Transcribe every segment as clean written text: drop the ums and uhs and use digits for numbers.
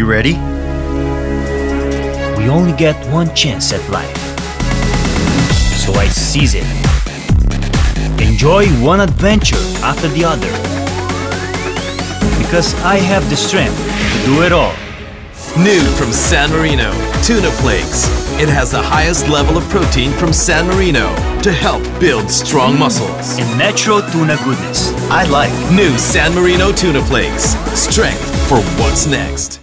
You ready? We only get one chance at life, so I seize it. Enjoy one adventure after the other, because I have the strength to do it all. New from San Marino, Tuna Flakes. It has the highest level of protein from San Marino to help build strong muscles. And natural tuna goodness. I like. New San Marino Tuna Flakes. Strength for what's next.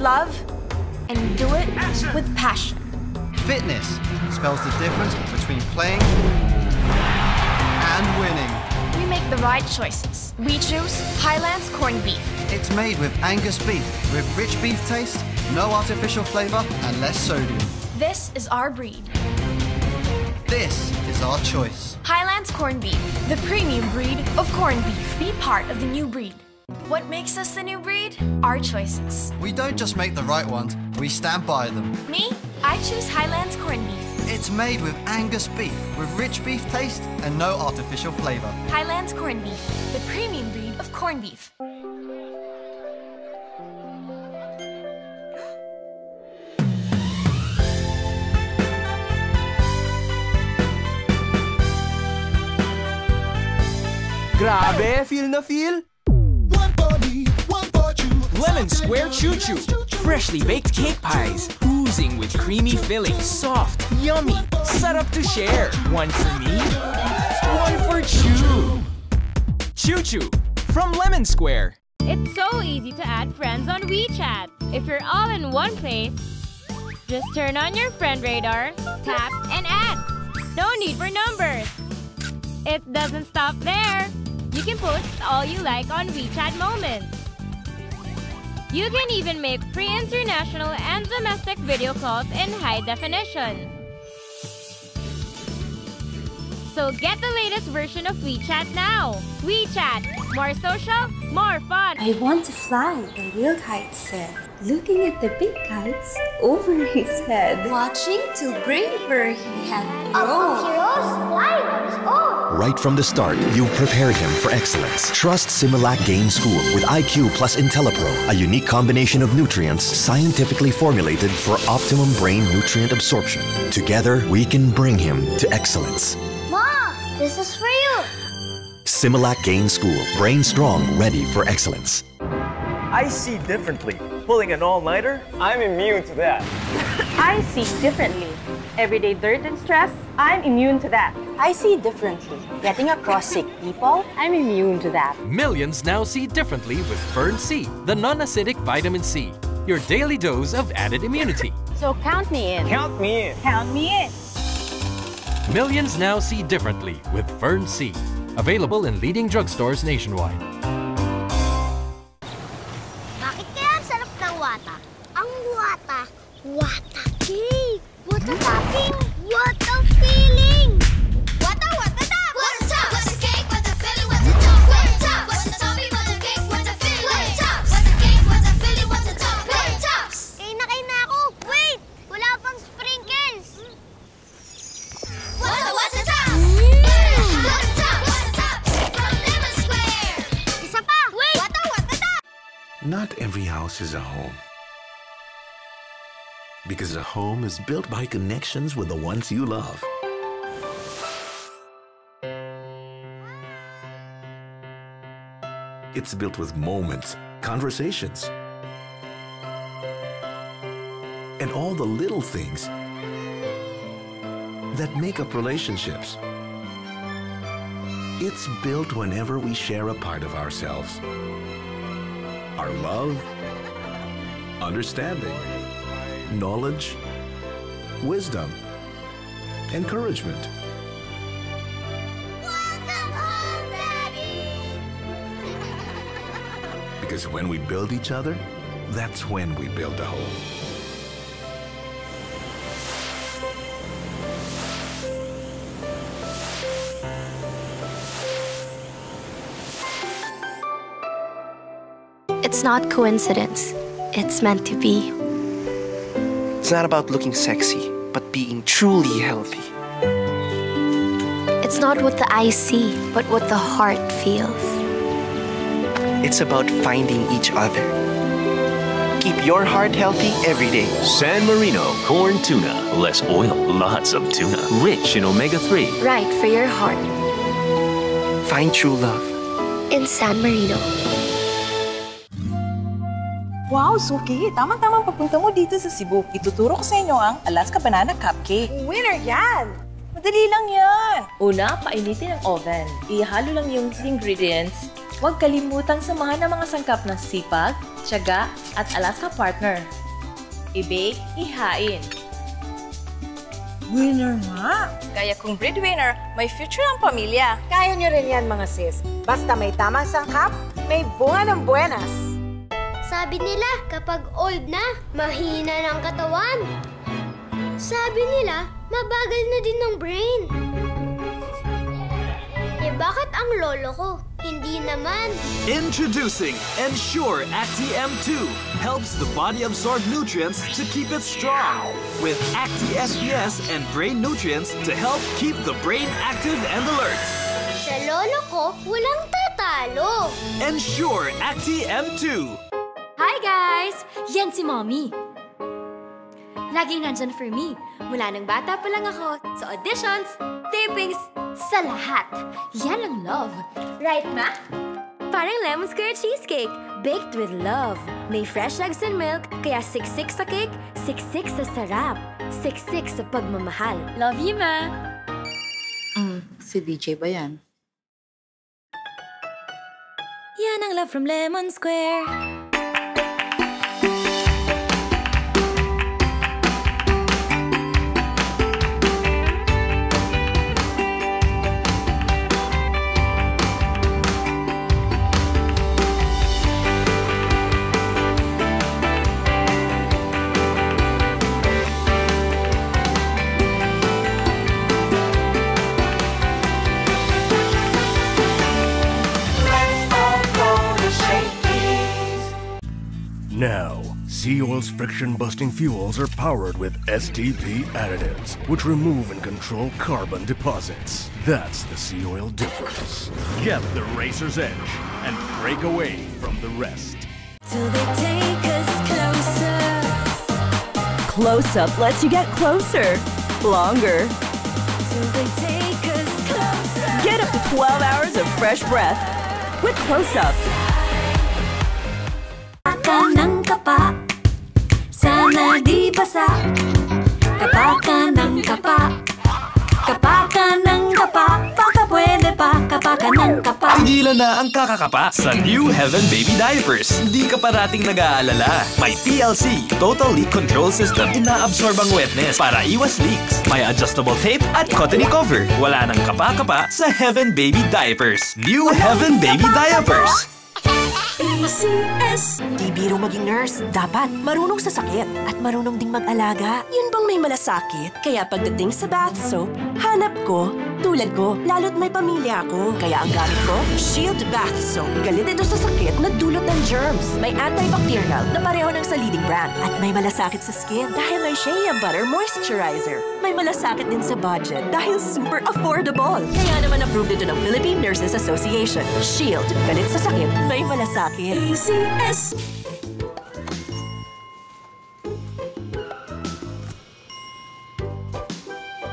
Love and do it with passion. Fitness spells the difference between playing and winning. We make the right choices. We choose Highlands corned beef. It's made with Angus beef, with rich beef taste, no artificial flavor, and less sodium. This is our breed. This is our choice. Highlands corned beef, the premium breed of corned beef. Be part of the new breed. What makes us the new breed? Our choices. We don't just make the right ones, we stand by them. Me? I choose Highlands corned beef. It's made with Angus beef, with rich beef taste and no artificial flavor. Highlands corned beef, the premium breed of corned beef. Grabe, feel na feel? Lemon Square Choo Choo. Freshly baked cake pies, oozing with creamy filling, soft, yummy, set up to share. One for me, one for Choo. Choo Choo from Lemon Square. It's so easy to add friends on WeChat. If you're all in one place, just turn on your friend radar, tap, and add. No need for numbers. It doesn't stop there. You can post all you like on WeChat Moments. You can even make free international and domestic video calls in high definition. So get the latest version of WeChat now. WeChat, more social, more fun. I want to fly, the real kite said, looking at the big kites over his head. Watching till braver he had grown. Heroes fly on his own. Right from the start, you've prepared him for excellence. Trust Similac Gain School with IQ plus IntelliPro, a unique combination of nutrients scientifically formulated for optimum brain nutrient absorption. Together, we can bring him to excellence. Ma, this is for you. Similac Gain School, brain strong, ready for excellence. I see differently. Pulling an all-nighter, I'm immune to that. I see differently. Everyday dirt and stress, I'm immune to that. I see differently. Getting across sick people, I'm immune to that. Millions now see differently with Fern C, the non-acidic vitamin C. Your daily dose of added immunity. So count me in. Count me in. Count me in. Millions now see differently with Fern C. Available in leading drugstores nationwide. Bakit kaya ang sarap ng wata? Ang wata, wata cake. Wata topping, wata feeling. Wata, wata top. Wata top, wata cake, wata filling, wata top. Wata top, wata topping, wata Not every house is a home. Because a home is built by connections with the ones you love. It's built with moments, conversations, and all the little things that make up relationships. It's built whenever we share a part of ourselves. Our love, understanding, knowledge, wisdom, encouragement. Welcome home, Daddy! Because when we build each other, that's when we build a home. It's not coincidence. It's meant to be. It's not about looking sexy, but being truly healthy. It's not what the eyes see, but what the heart feels. It's about finding each other. Keep your heart healthy every day. San Marino corn tuna. Less oil, lots of tuna. Rich in omega-3. Right for your heart. Find true love. In San Marino. Wow, Suki! Tama-tama papunta mo dito sa Cebu. Ituturo ko sa inyo ang Alaska Banana Cupcake. Winner yan! Madali lang yan! Una, painitin ang oven. Ihalo lang yung ingredients. Huwag kalimutang samahan ng mga sangkap na sipag, tiyaga, at Alaska partner. I-bake, ihain. Winner nga! Kaya kung breadwinner, may future ang pamilya. Kaya nyo rin yan, mga sis. Basta may tamang sangkap, may bunga ng buenas. Sabi nila, kapag old na, mahina ng katawan. Sabi nila, mabagal na din ng brain. Eh bakit ang lolo ko? Hindi naman. Introducing Ensure Acti M2 helps the body absorb nutrients to keep it strong. With Acti SPS and brain nutrients to help keep the brain active and alert. Sa lolo ko, walang tatalo. Ensure Acti M2. Hi guys! Yan si Mommy. Laging nandyan for me. Mula nang bata pa lang ako, sa auditions, tapings, sa lahat. Yan ang love. Right, Ma? Parang lemon square cheesecake, baked with love. May fresh eggs and milk, kaya siksik sa cake, siksik sa sarap. Siksik sa pagmamahal. Love you, Ma! Si DJ ba yan? Yan ang love from Lemon Square. Now, Sea-Oil's friction-busting fuels are powered with STP additives, which remove and control carbon deposits. That's the Sea-Oil difference. Get the racer's edge and break away from the rest. Till they take us closer. Close-Up lets you get closer, longer. Till they take us closer. Get up to 12 hours of fresh breath with Close-Up. Kapa ng kapa, sana di basa. Kapa ka ng kapa, kapa ka ng kapa. Baka pwede pa, kapa ka ng kapa. Tigilan na ang kakakapa sa New Heaven Baby Diapers. Hindi ka parating nag-aalala. May TLC, Total Leak Control System. Ina-absorb ang wetness para iwas leaks. May adjustable tape at cottony cover. Wala nang kapa-kapa sa Heaven Baby Diapers. New Heaven Baby Diapers. ECS. Di biro maging nurse, dapat marunong sa sakit at marunong ding mag-alaga. Yun bang may malasakit? Kaya pagdating sa bath soap, hanap ko, tulad ko, lalo't may pamilya ako. Kaya ang gamit ko, Shield Bath Soap. Galit ito sa sakit na dulot ng germs. May antibacterial na pareho ng sa leading brand. At may malasakit sa skin dahil may Shea Butter Moisturizer. May malasakit din sa budget dahil super affordable. Kaya naman approved ito ng Philippine Nurses Association. Shield. Galit sa sakit, may malasakit. ECS.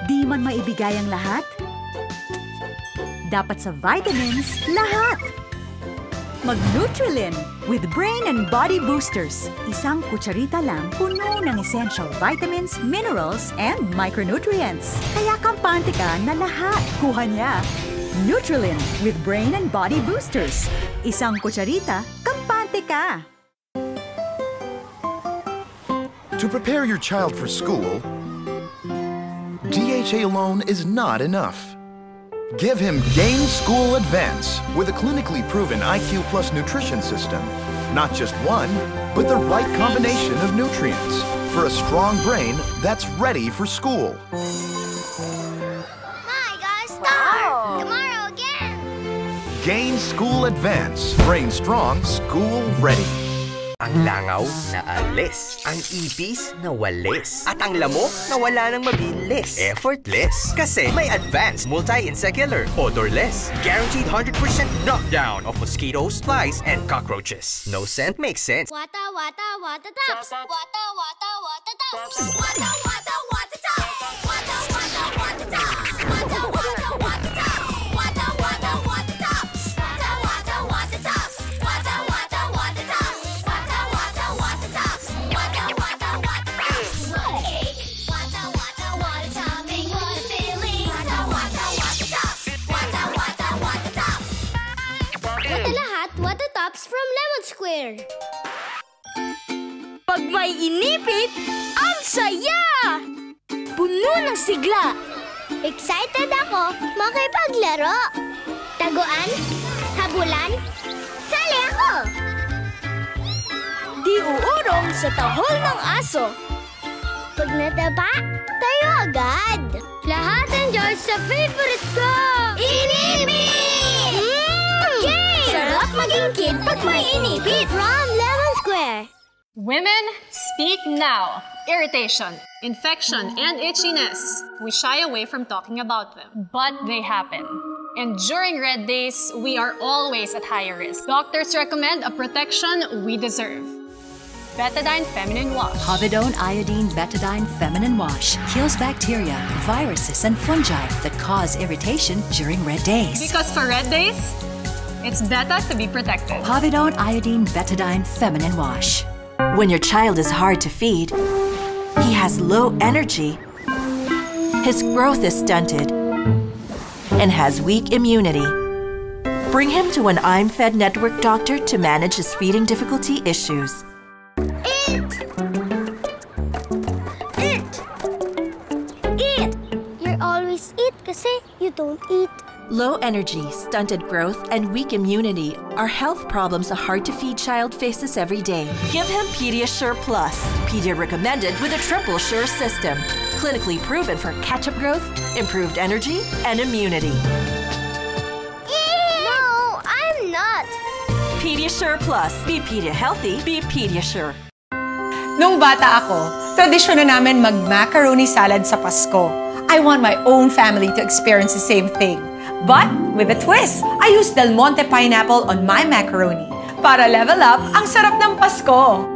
Di man maibigay ang lahat? Dapat sa vitamins, lahat! Mag-Nutrilin with Brain and Body Boosters. Isang kutsarita lang puno ng essential vitamins, minerals, and micronutrients. Kaya kampante ka na lahat kuha niya. Nutrilin with Brain and Body Boosters. Isang kutsarita, kampante ka! To prepare your child for school, DHA alone is not enough. Give him Gain School Advance with a clinically proven IQ Plus nutrition system. Not just one, but the right combination of nutrients for a strong brain that's ready for school. My gosh, star! Tomorrow again! Gain School Advance. Brain strong, school ready. Ang langaw na alis, ang ipis na walis, at ang lamok na wala nang mabilis. Effortless, kasi may advanced multi-insect killer, odorless, guaranteed 100% knockdown of mosquitoes, flies, and cockroaches. No scent makes sense. Wata, wata, wata tops! Wata, wata, wata tops! Wata, wata, wata tops! Wata, wata, wata tops! Wata, wata, wata tops! Wata, wata, wata tops! Wata, wata, wata tops! Wata, wata, wata tops! From Lemon Square. Pag may inipit, ang saya! Puno ng sigla. Excited ako makipaglaro. Taguan, habulan, sali ako! Di uurong sa tahol ng aso. Pag nataba, tayo agad. Lahat enjoy sa favorite ko! Inipit! Sarap maging kid pag may inipit. From Lemon Square. Women, speak now. Irritation, infection, and itchiness. We shy away from talking about them, but they happen. And during red days, we are always at higher risk. Doctors recommend a protection we deserve. Betadine Feminine Wash. Povidone Iodine Betadine Feminine Wash kills bacteria, viruses, and fungi that cause irritation during red days. Because for red days, it's better to be protected. Povidone Iodine Betadine Feminine Wash. When your child is hard to feed, he has low energy, his growth is stunted, and has weak immunity. Bring him to an I'm Fed Network doctor to manage his feeding difficulty issues. Eat! You're always eat kasi you don't eat. Low energy, stunted growth, and weak immunity are health problems a hard-to-feed child faces every day. Give him Pediasure Plus. Pedia recommended with a triple sure system. Clinically proven for catch-up growth, improved energy, and immunity. No, I'm not. Pediasure Plus. Be Pedia healthy, be Pediasure. Nung bata ako, tradisyon na namin mag-macaroni salad sa Pasko. I want my own family to experience the same thing. But with a twist, I use Del Monte pineapple on my macaroni para level up ang sarap ng Pasko.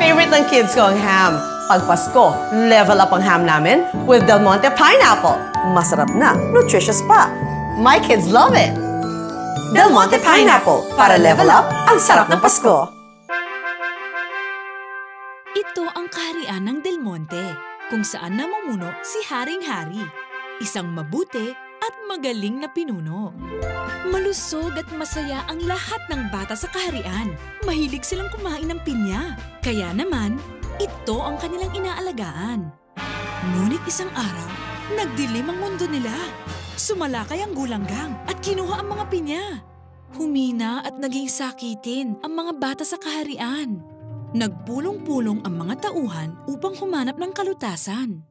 Favorite ng kids ko ang ham. Pag Pasko, level up ang ham namin with Del Monte pineapple. Masarap na, nutritious pa. My kids love it. Del Monte pineapple para level up ang sarap ng Pasko. Ito ang kaharian ng Del Monte, kung saan namumuno si Haring-Hari. Isang mabuti at magaling na pinuno. Malusog at masaya ang lahat ng bata sa kaharian. Mahilig silang kumain ng pinya. Kaya naman, ito ang kanilang inaalagaan. Ngunit isang araw, nagdilim ang mundo nila. Sumalakay ang gulanggang at kinuha ang mga pinya. Humina at naging sakitin ang mga bata sa kaharian. Nagpulong-pulong ang mga tauhan upang humanap ng kalutasan.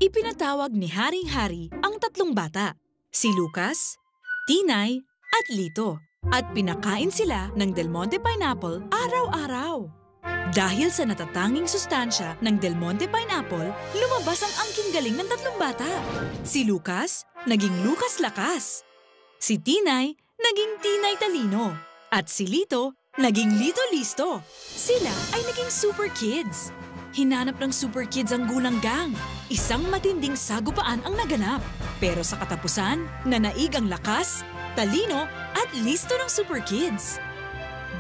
Ipinatawag ni Haring-Hari ang tatlong bata, si Lucas, Tinay, at Lito, at pinakain sila ng Del Monte Pineapple araw-araw. Dahil sa natatanging sustansya ng Del Monte Pineapple, lumabas ang angking galing ng tatlong bata. Si Lucas, naging Lucas Lakas. Si Tinay, naging Tinay Talino. At si Lito, naging Lito Listo. Sila ay naging super kids. hinanap ng Super Kids ang Gulanggang. Isang matinding sagupaan ang naganap. Pero sa katapusan, nanaig ang lakas, talino at listo ng Super Kids.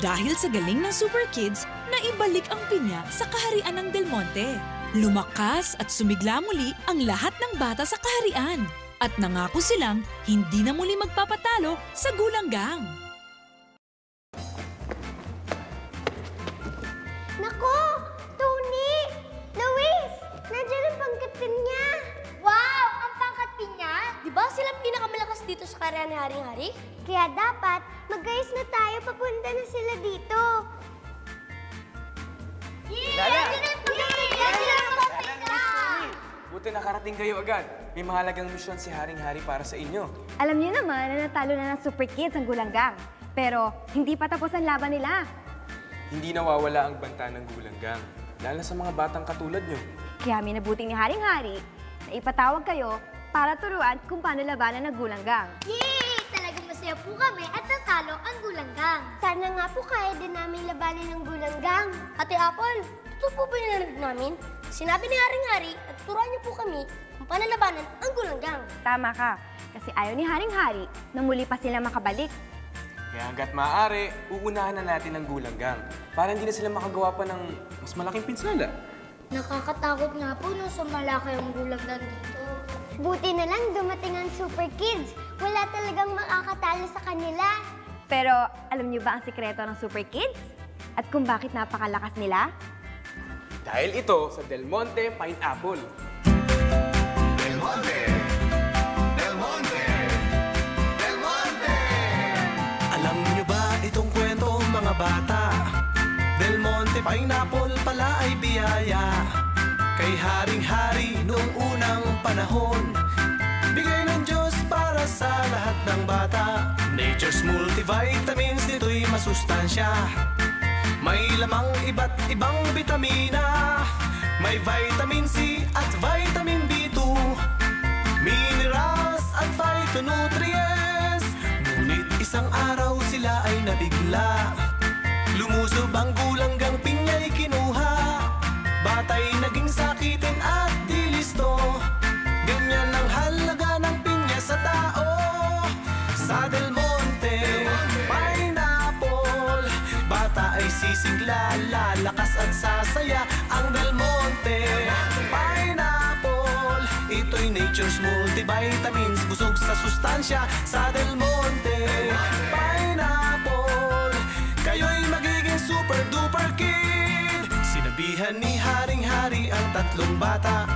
Dahil sa galing ng Super Kids, naibalik ang pinya sa kaharian ng Del Monte. Lumakas at sumigla muli ang lahat ng bata sa kaharian. At nangako silang hindi na muli magpapatalo sa Gulanggang. Nako! Tony! Luis! Nandiyan ang pangkat niya! Wow! Ang pangkat niya? Di ba silang pinakamalakas dito sa karya ni Haring-Hari? Kaya dapat mag-ayos na tayo, papunta na sila dito. Lala! Buti nakarating kayo agad. May mahalagang misyon si Haring-Hari para sa inyo. Alam niyo naman na natalo na ng Super Kids ang Gulanggang. Pero hindi pa tapos ang laban nila. Hindi nawawala ang banta ng Gulanggang, lalo sa mga batang katulad nyo. Kaya minabuting ni Haring-Hari na ipatawag kayo para turuan kung paano labanan ng Gulanggang. Yay! Talagang masaya po kami at natalo ang Gulanggang. Sana nga po kaya din namin labanan ng Gulanggang. Ate Apple, totoo po ba yung narinig namin? Sinabi ni Haring-Hari at turuan niyo po kami kung paano labanan ang Gulanggang. Tama ka, kasi ayaw ni Haring-Hari na muli pa sila makabalik. Kaya hanggat maaari, uunahan na natin ang Gulanggang para hindi na sila makagawa pa ng mas malaking pinsala. Nakakatakot nga po nung sumalaki ang Gulanggang dito. Buti na lang dumating ang Super Kids. Wala talagang makakatalo sa kanila. Pero alam niyo ba ang sikreto ng Super Kids? At kung bakit napakalakas nila? Dahil ito sa Del Monte Pineapple. Del Monte! Del Monte! Del Monte! Alam niyo ba itong kwento, mga bata? Del Monte Pineapple pala ay biyaya kay Haring-Hari noong unang panahon. Bigay ng Diyos para sa lahat ng bata. Nature's multivitamins, nito'y masustansya. May lamang iba't ibang bitamina. May vitamin C at vitamin B2, minerals at phytonutrients. Ngunit isang araw sila ay nabigla. Lumusob ang Gulanggang pinya'y kinuha. Batay naging sakitin at dilisto. Ganyan ang halaga ng pinya sa tao. Sa Del Monte Pineapple, bata ay sisigla, lalakas at sasaya. Ang Del Monte Pineapple, ito'y nature's multivitamins, busog sa sustansya. Sa Del Monte Pineapple, kayo'y magiging super duper kid. Sinabihan ni Haring-Hari ang tatlong bata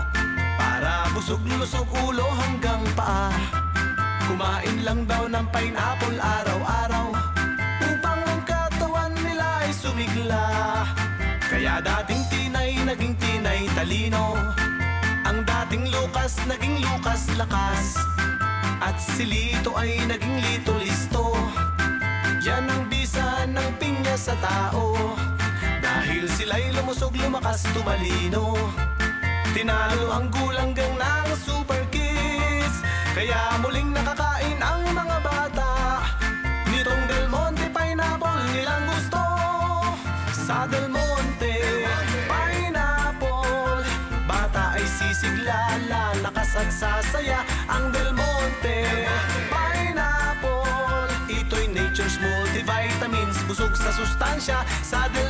para busog-lusog ulo hanggang paa. Kumain lang daw ng pineapple araw-araw upang ang katawan nila ay sumigla. Kaya dating tinay naging tinay talino, ang dating Lucas naging Lucas lakas, at si Lito ay naging Lito listo. Yan ang bisa ng pinya sa tao. Dahil sila'y lumusog, lumakas, tumalino. Tinalo ang Gulanggang ng Super Kids. Kaya muling nakakain ang mga bata nitong Del Monte Pineapple nilang gusto. Sa Del Monte Pineapple, bata ay sisigla, lalakas at sasaya. Ang Del Monte Pineapple, ito'y nature's multivitamins, busog sa sustansya. Sa Del